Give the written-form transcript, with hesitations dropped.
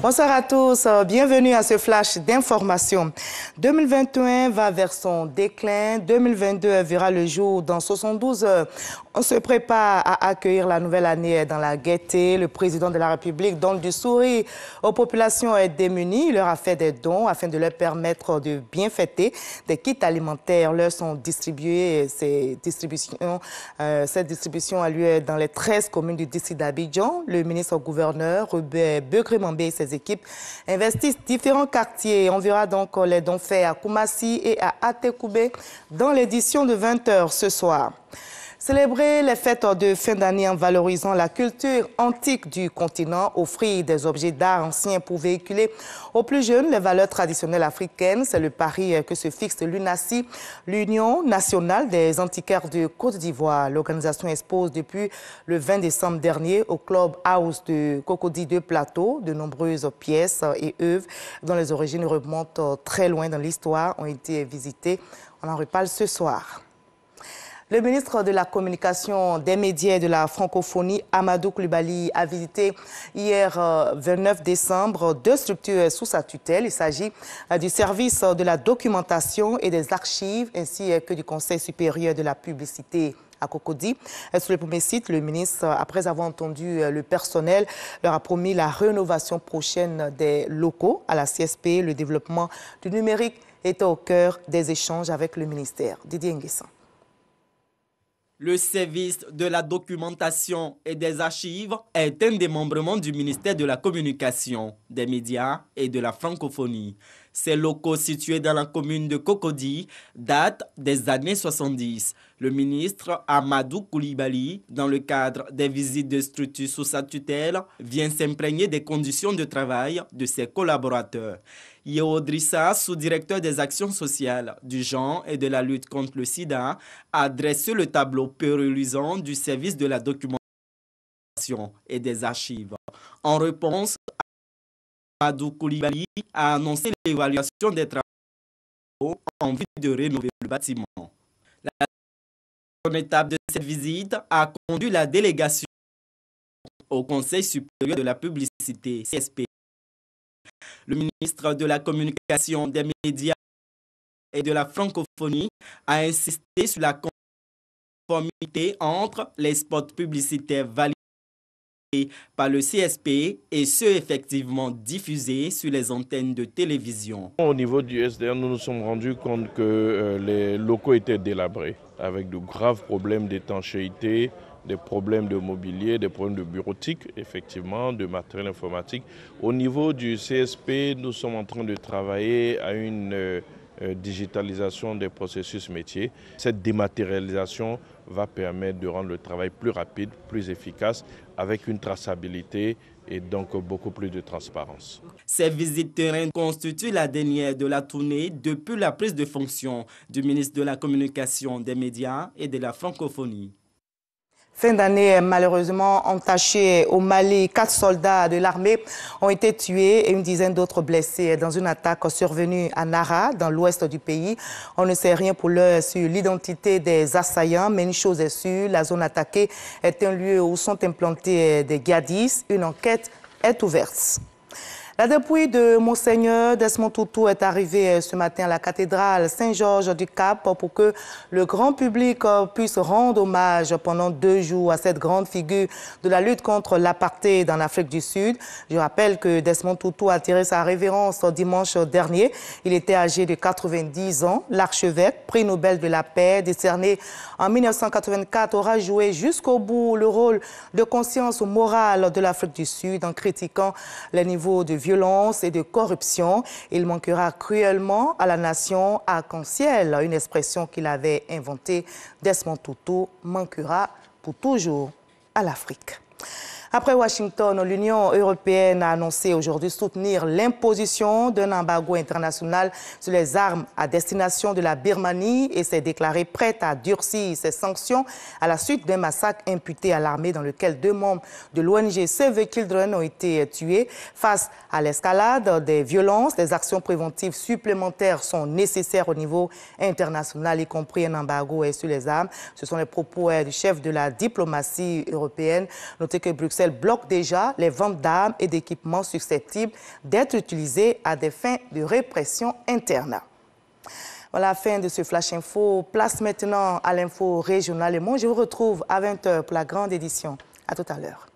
Bonsoir à tous, bienvenue à ce flash d'information. 2021 va vers son déclin, 2022 verra le jour dans 72 heures. On se prépare à accueillir la nouvelle année dans la gaieté. Le président de la République donne du sourire aux populations démunies. Il leur a fait des dons afin de leur permettre de bien fêter. Des kits alimentaires leur sont distribués. Cette distribution a lieu dans les 13 communes du district d'Abidjan. Le ministre-gouverneur, Robert Begré-Mambé et ses équipes investissent différents quartiers. On verra donc les dons faits à Koumassi et à Atekoubé dans l'édition de 20h ce soir. Célébrer les fêtes de fin d'année en valorisant la culture antique du continent, offrir des objets d'art anciens pour véhiculer aux plus jeunes les valeurs traditionnelles africaines, c'est le pari que se fixe l'UNACI, l'Union nationale des antiquaires de Côte d'Ivoire. L'organisation expose depuis le 20 décembre dernier au Club House de Cocody de Plateau de nombreuses pièces et œuvres dont les origines remontent très loin dans l'histoire ont été visitées. On en reparle ce soir. Le ministre de la Communication, des médias et de la francophonie, Amadou Coulibaly, a visité hier 29 décembre 2 structures sous sa tutelle. Il s'agit du service de la documentation et des archives ainsi que du Conseil supérieur de la publicité à Cocody. Sur le premier site, le ministre, après avoir entendu le personnel, leur a promis la rénovation prochaine des locaux à la CSP. Le développement du numérique était au cœur des échanges avec le ministère. Didier Nguessan. Le service de la documentation et des archives est un démembrement du ministère de la Communication, des médias et de la francophonie. Ces locaux situés dans la commune de Cocody datent des années 70. Le ministre Amadou Coulibaly, dans le cadre des visites de structures sous sa tutelle, vient s'imprégner des conditions de travail de ses collaborateurs. Yeo Drissa, sous-directeur des actions sociales, du genre et de la lutte contre le sida, a dressé le tableau peu reluisant du service de la documentation et des archives. En réponse, Amadou Coulibaly a annoncé l'évaluation des travaux en vue de rénover le bâtiment. La première étape de cette visite a conduit la délégation au Conseil supérieur de la publicité, CSP. Le ministre de la Communication, des médias et de la francophonie a insisté sur la conformité entre les spots publicitaires validés par le CSP et ceux effectivement diffusés sur les antennes de télévision. Au niveau du SDR, nous nous sommes rendus compte que les locaux étaient délabrés avec de graves problèmes d'étanchéité, des problèmes de mobilier, des problèmes de bureautique, effectivement, de matériel informatique. Au niveau du CSP, nous sommes en train de travailler à une digitalisation des processus métiers. Cette dématérialisation va permettre de rendre le travail plus rapide, plus efficace, avec une traçabilité et donc beaucoup plus de transparence. Ces visites terrain constituent la dernière de la tournée depuis la prise de fonction du ministre de la Communication, des médias et de la francophonie. Fin d'année malheureusement entachée au Mali. 4 soldats de l'armée ont été tués et une dizaine d'autres blessés dans une attaque survenue à Nara, dans l'ouest du pays. On ne sait rien pour l'heure sur l'identité des assaillants, mais une chose est sûre, la zone attaquée est un lieu où sont implantés des djihadistes. Une enquête est ouverte. La dépouille de Monseigneur Desmond Tutu est arrivée ce matin à la cathédrale Saint-Georges du Cap pour que le grand public puisse rendre hommage pendant 2 jours à cette grande figure de la lutte contre l'apartheid en Afrique du Sud. Je rappelle que Desmond Tutu a tiré sa révérence dimanche dernier. Il était âgé de 90 ans. L'archevêque, prix Nobel de la paix, décerné en 1984, aura joué jusqu'au bout le rôle de conscience morale de l'Afrique du Sud en critiquant les niveaux de violence et de corruption. Il manquera cruellement à la nation arc-en-ciel, une expression qu'il avait inventée. Desmond Tutu manquera pour toujours à l'Afrique. Après Washington, l'Union européenne a annoncé aujourd'hui soutenir l'imposition d'un embargo international sur les armes à destination de la Birmanie et s'est déclarée prête à durcir ses sanctions à la suite d'un massacre imputé à l'armée dans lequel 2 membres de l'ONG Save the Children ont été tués. Face à l'escalade des violences, des actions préventives supplémentaires sont nécessaires au niveau international, y compris un embargo sur les armes. Ce sont les propos du chef de la diplomatie européenne. Notez que Bruxelles elle bloque déjà les ventes d'armes et d'équipements susceptibles d'être utilisés à des fins de répression interne. Voilà la fin de ce Flash Info. Place maintenant à l'info régionale. Et moi, je vous retrouve à 20h pour la grande édition. À tout à l'heure.